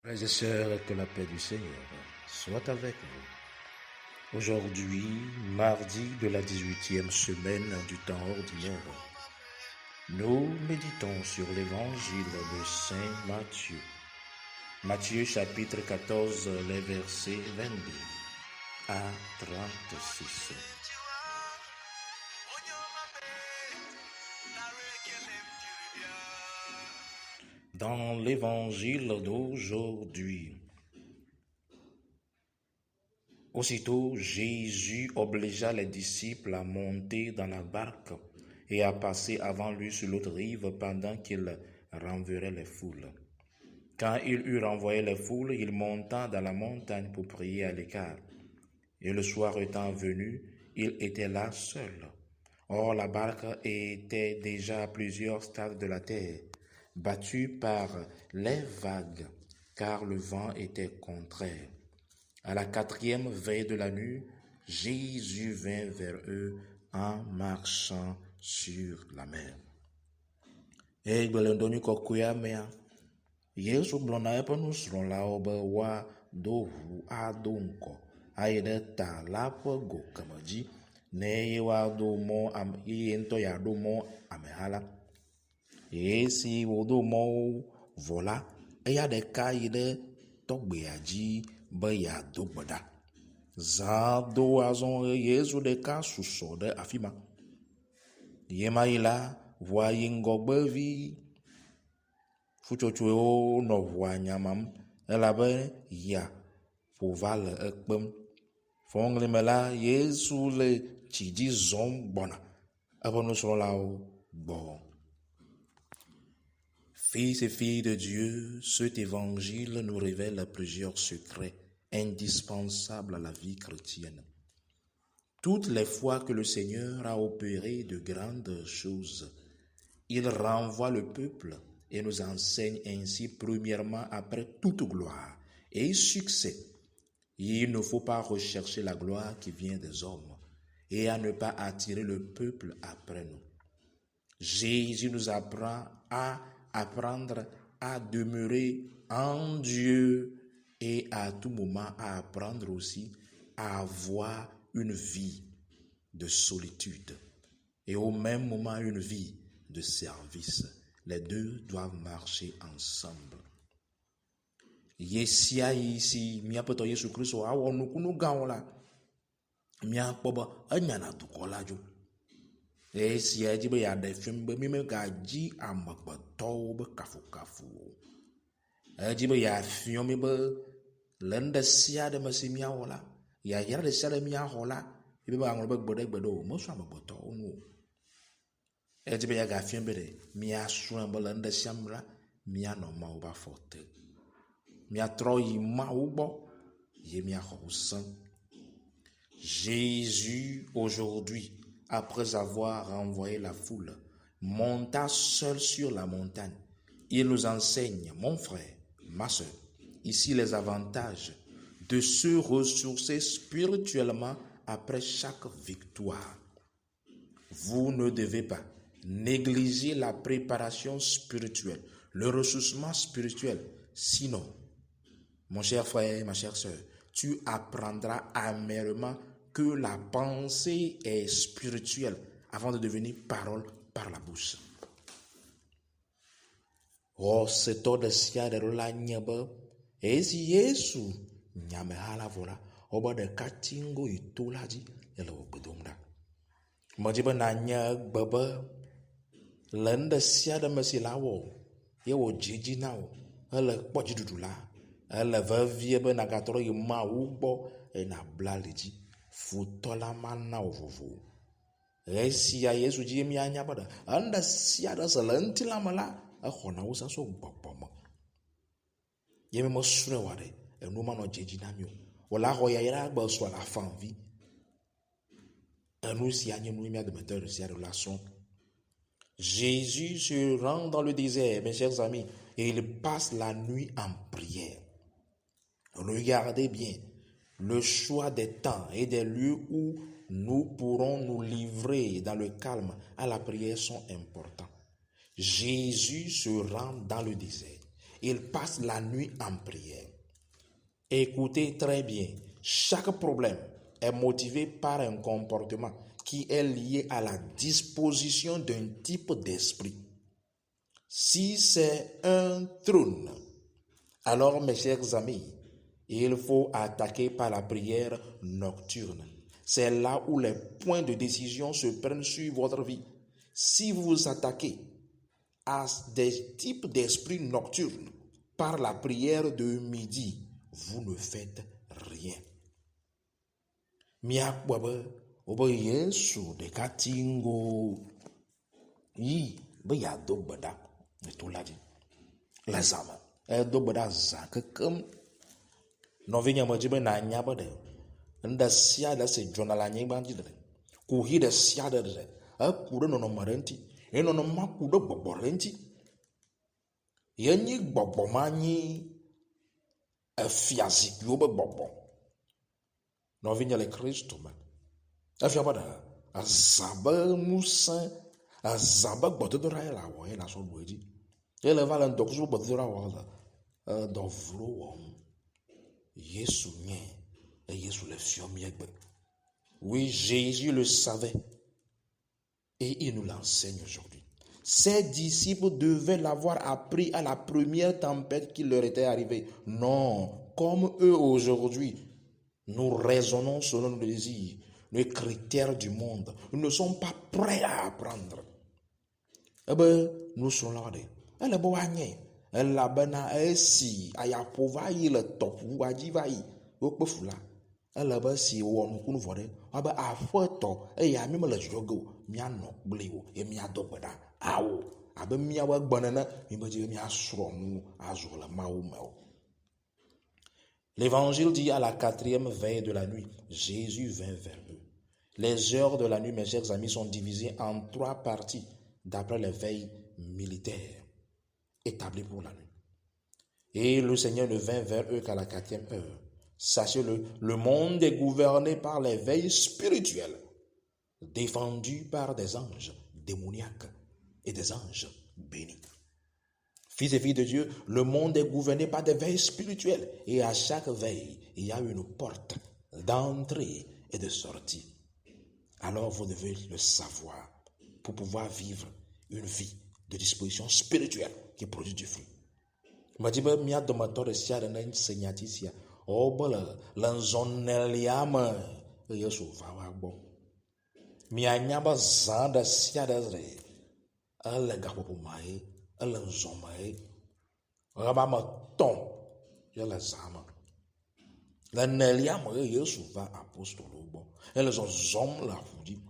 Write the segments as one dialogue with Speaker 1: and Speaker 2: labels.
Speaker 1: Frères et sœurs, que la paix du Seigneur soit avec vous. Aujourd'hui, mardi de la 18e semaine du temps ordinaire, nous méditons sur l'évangile de Saint Matthieu. Matthieu chapitre 14, les versets 22 à 36. Dans l'évangile d'aujourd'hui, aussitôt Jésus obligea les disciples à monter dans la barque et à passer avant lui sur l'autre rive pendant qu'il renverrait les foules. Quand il eut renvoyé les foules, il monta dans la montagne pour prier à l'écart. Et le soir étant venu, il était là seul. Or la barque était déjà à plusieurs stades de la terre, battue par les vagues, car le vent était contraire. À la 4e veille de la nuit, Jésus vint vers eux en marchant sur la mer. Egbelendoni kokuya mea. Yesu gblɔna eƒe nusrɔ̃lawo be woado ʋu ado ŋkɔ ayi ɖe ta la ƒe go kemɛ dzi ne eye woado mɔ eye ŋutɔ yeaɖo mɔ ameha la. Esi wòdo mɔwo vɔ la, eya ɖeka yi ɖe tɔgbea dzi be yeado gbe ɖa. Zã do azɔ eye Yesu ɖeka susɔ ɖe afi ma. Ye ma yi la, ʋua yi ŋgɔgbe vi. Futsotsoewo nɔ ʋua nyamam elabe ya ƒova le ekpem. Fɔŋli me la, Yesu le tsi dzi zɔm gbɔna eƒe nusrɔ̃lawo gbɔ. Fils et filles de Dieu, cet évangile nous révèle plusieurs secrets indispensables à la vie chrétienne. Toutes les fois que le Seigneur a opéré de grandes choses, il renvoie le peuple et nous enseigne ainsi premièrement après toute gloire et succès. Il ne faut pas rechercher la gloire qui vient des hommes et à ne pas attirer le peuple après nous. Jésus nous apprend à apprendre à demeurer en Dieu et à tout moment à apprendre aussi à avoir une vie de solitude et au même moment une vie de service. Les deux doivent marcher ensemble. Yesia ici, miaƒetɔ Yesu Kristo awɔ nukunu gãwo la, miakpɔ be enyana dukɔ la dzo. Esia dzi be yeaɖe fiam be mi megadzi amegbetɔwo be kafukafu o. Edzi be yeafiɔ mi be le nu ɖe sia ɖe me si miawɔ la, yayra ɖe sia ɖe miaxɔ la, ebe be aŋlɔ be gbeɖegbeɖe o, mesɔ amegbetɔwo nu o. Edzi be yeagafiam be ɖe miasrɔ̃ be le nu ɖe sia me la, mianɔ Mawu ƒe afɔ te. Miatrɔ yi Mawu gbɔ ye miaxɔ ŋusẽ. Jésus, aujourd'hui, après avoir renvoyé la foule, monta seul sur la montagne. Il nous enseigne, mon frère, ma soeur, ici les avantages de se ressourcer spirituellement après chaque victoire. Vous ne devez pas négliger la préparation spirituelle, le ressourcement spirituel. Sinon, mon cher frère, ma chère sœur, tu apprendras amèrement que la pensée est spirituelle avant de devenir parole par la bouche. Setɔ ɖe sia ɖe la nye be esi Yesu nyameha la vɔ la, wobe ɖeka ti ŋgo yi to la dzi ele wo gbe dom ɖa. Medzi be nanye egbe be le nu ɖe sia ɖe me si la wɔ ye wò dzidzi na wo hele kpɔ dziɖuɖu la, ele vevie be nagatrɔ yi Mawu gbɔ ena bla ali dzi. Futɔ la mana wo vovo. Esia Yesu dzi mianya be enu ɖe sia ɖe se le ŋuti la me la, exɔna wo sesɔ gbɔgbɔ me. Ye mi mesrɔ̃e wa ɖe, enu manɔ dzedzi na mi o. Wòla xɔ yayra gbe srɔ̃ la fanvi. Enu sia nye nu mia dometɔ ɖe sia ɖe la srɔ̃. Jésus se rend dans le désert, mes chers amis, et il passe la nuit en prière. Regardez bien, le choix des temps et des lieux où nous pourrons nous livrer dans le calme à la prière sont importants. Jésus se rend dans le désert Il passe la nuit en prière. Écoutez très bien, chaque problème est motivé par un comportement qui est lié à la disposition d'un type d'esprit. Si c'est un trône, alors mes chers amis, il faut attaquer par la prière nocturne. C'est là où les points de décision se prennent sur votre vie. Si vous vous attaquez à des types d'esprits nocturnes par la prière de midi, vous ne faites rien. Miakwabe obe Yesu de katingo yi be ya do gbeda eto la di la zama do gbeda za kekem novinya mo jibe na nya be de nda sia da se jona la nyi ban di de ku hi de sia de de ku de no marenti eno no maku do gbogbo renti yenyi gbogbo manyi afiazi ku be gbogbo novinya le Kristo ma afia bada azaba musa azaba gbododora la wo la so boji ele va lan dokusu gbododora wo la do vro wo Yesu nye et Yesu le fiom yegbe. Oui, Jésus le savait et il nous l'enseigne aujourd'hui. Ses disciples devaient l'avoir appris à la première tempête qui leur était arrivée. Non, comme eux aujourd'hui, nous raisonnons selon nos désirs, les critères du monde. Nous ne sommes pas prêts à apprendre. Eh bien, nous sommes là. Elle est bonne. Elle a bana si ayapova le top wajivaï. Okpofula. Elle a si won kun vore. Aba afoto e ya mi le jogo mi ano blewo e mi adobada. Awo. Abe mi awa gbanana mi beje mi asromu azola mawo mawo. L'évangile dit à la 4e veille de la nuit, Jésus vint vers eux. Les heures de la nuit, mes chers amis, sont divisées en 3 parties d'après les veilles militaires établies pour la nuit. Et le Seigneur ne vint vers eux qu'à la 4e heure. Sachez-le, le monde est gouverné par les veilles spirituelles, défendues par des anges démoniaques et des anges bénis. Fils et filles de Dieu, le monde est gouverné par des veilles spirituelles. Et à chaque veille, il y a une porte d'entrée et de sortie. Alors vous devez le savoir pour pouvoir vivre une vie de disposition spirituelle qui produit du fruit. Majiba mia domator sia na ensegnati sia obala lanzoneliama Yesu va bo. Mia nyaba zanda sia dazre ala gapo mai ala zomai rabama ton ya la zama. La neliama Yesu va apostolo bo. Ela zom la fudi.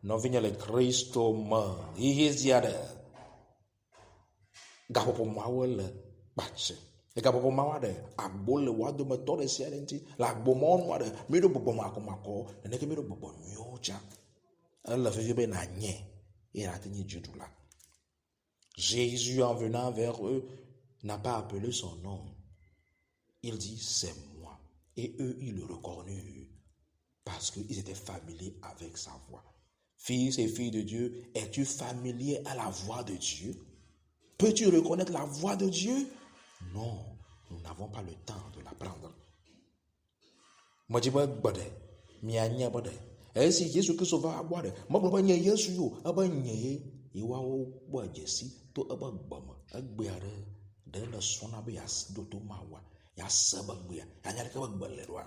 Speaker 1: Non vigne le Cristo ma ihiziade gapo mawele bache e gapo mawade agbole wado metode sialenti la gbomon wade mido bobo mako ne ke mido bobo nyocha alla febe na nye et a tenu judula. Jésus en venant vers eux n'a pas appelé son nom. Il dit c'est moi et eux ils le reconnurent parce qu'ils étaient familiers avec sa voix. Fils et filles de Dieu, es-tu familier à la voix de Dieu? Peux-tu reconnaître la voix de Dieu? Non, nous n'avons pas le temps de l'apprendre. Majiba bade, mianya bade. Si Jésus Christ va avoir, ma nye Yesu yo, aba nye, iwa o bo jesi to aba gbama, agbeare, de la sona be yas doto mawa, ya saba gbe, anya ka gbale roi.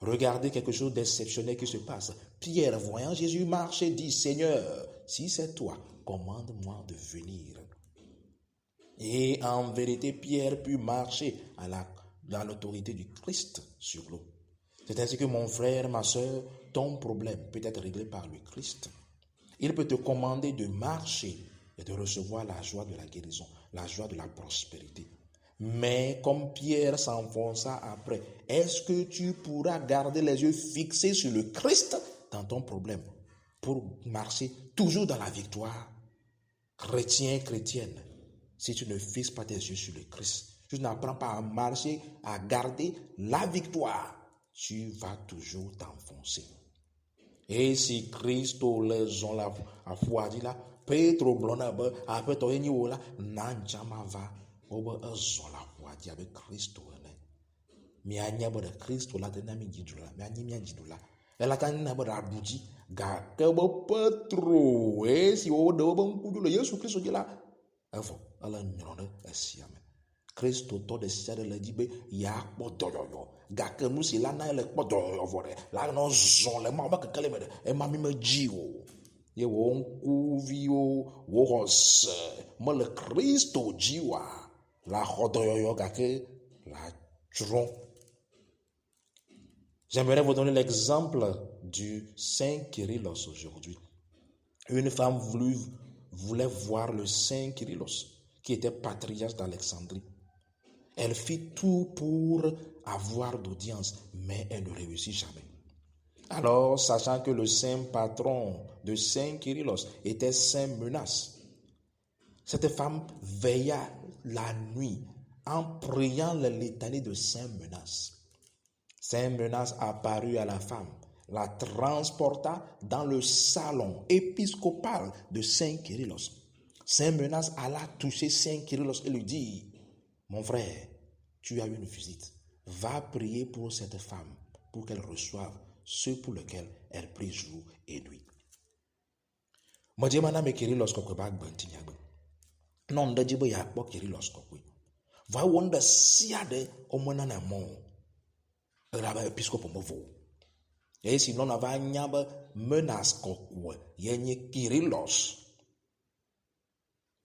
Speaker 1: Regardez quelque chose d'exceptionnel qui se passe. Pierre, voyant Jésus marcher, dit, Seigneur, si c'est toi, commande-moi de venir. Et en vérité, Pierre put marcher dans l'autorité du Christ sur l'eau. C'est ainsi que mon frère, ma soeur, ton problème peut être réglé par le Christ. Il peut te commander de marcher et de recevoir la joie de la guérison, la joie de la prospérité. Mais comme Pierre s'enfonça après, est-ce que tu pourras garder les yeux fixés sur le Christ dans ton problème pour marcher toujours dans la victoire? Chrétien, chrétienne, si tu ne fixes pas tes yeux sur le Christ, tu n'apprends pas à marcher, à garder la victoire, tu vas toujours t'enfoncer. Et si Christ les ont la foi dit là, Petro blona be apeto enyi wo la na njama va obe ezola wa dia be Kristo ene. Mianya be de Kristo la de na mi jidula, mianyi mi jidula. Ela kan na be da duji ga ke be Petro si wo de be nkudu le Yesu Kristo ji la. Efo ala nyone esiame. Kristo to de sia de le di be ya kpo doyoyo ga ke nu si la na le kpo doyoyo vore la no zon le ma ba ke kele me de e ma mi me ji o ye wo nkuvi o wo hos mo le Kristo ji wa la doyoyo ga ke la tron. J'aimerais vous donner l'exemple du Saint Kyrillos aujourd'hui. Une femme voulait voir le Saint Kyrillos qui était patriarche d'Alexandrie. Elle fit tout pour avoir d'audience, mais elle ne réussit jamais. Alors, sachant que le saint patron de Saint Kyrillos était Saint Menas, cette femme veilla la nuit en priant la litanie de Saint Menas. Saint Menas apparut à la femme, la transporta dans le salon épiscopal de Saint Kyrillos. Saint Menas alla toucher Saint Kyrillos et lui dit: mon frère, tu as une visite. Va prier pour cette femme, pour qu'elle reçoive ce pour lequel elle prie jour et nuit. Madjemana me Kyrillos kokwe bag bantinyagbe. Non de jibo ya kpo Kyrillos kokwe. Va wonda siade omona na mo. Raba episcopo movo. Et si non ava nyaba Menas kokwe yenye Kyrillos.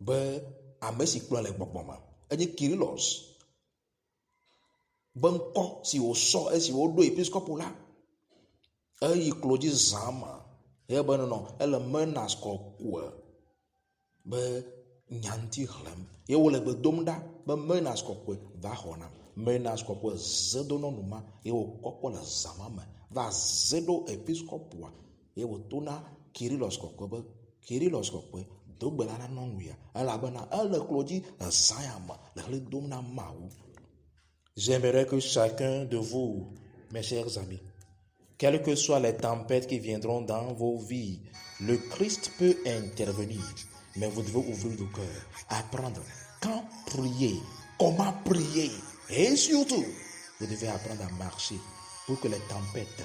Speaker 1: Be amesi klo le gbogoma. Enye Kyrillos. Ben kon si o so e si o do episcopo la. E klodi zama. E ben non, ele Menas kokwe. Be nyanti hlem. E wole be domda be Menas kokwe va hona. Menas kokwe zedo no numa e o kokwe la zama me. Va zedo episcopo e o tona Kyrillos kokwe be Kyrillos kokwe dogbe la non wia. Ela bena ele klodi zayama le domna maou. J'aimerais que chacun de vous, mes chers amis, quelles que soient les tempêtes qui viendront dans vos vies, le Christ peut intervenir, mais vous devez ouvrir le cœur, apprendre quand prier, comment prier, et surtout, vous devez apprendre à marcher pour que les tempêtes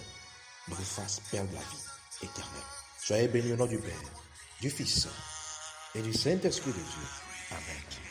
Speaker 1: ne vous fassent perdre la vie éternelle. Soyez bénis au nom du Père, du Fils et du Saint-Esprit de Dieu. Amen.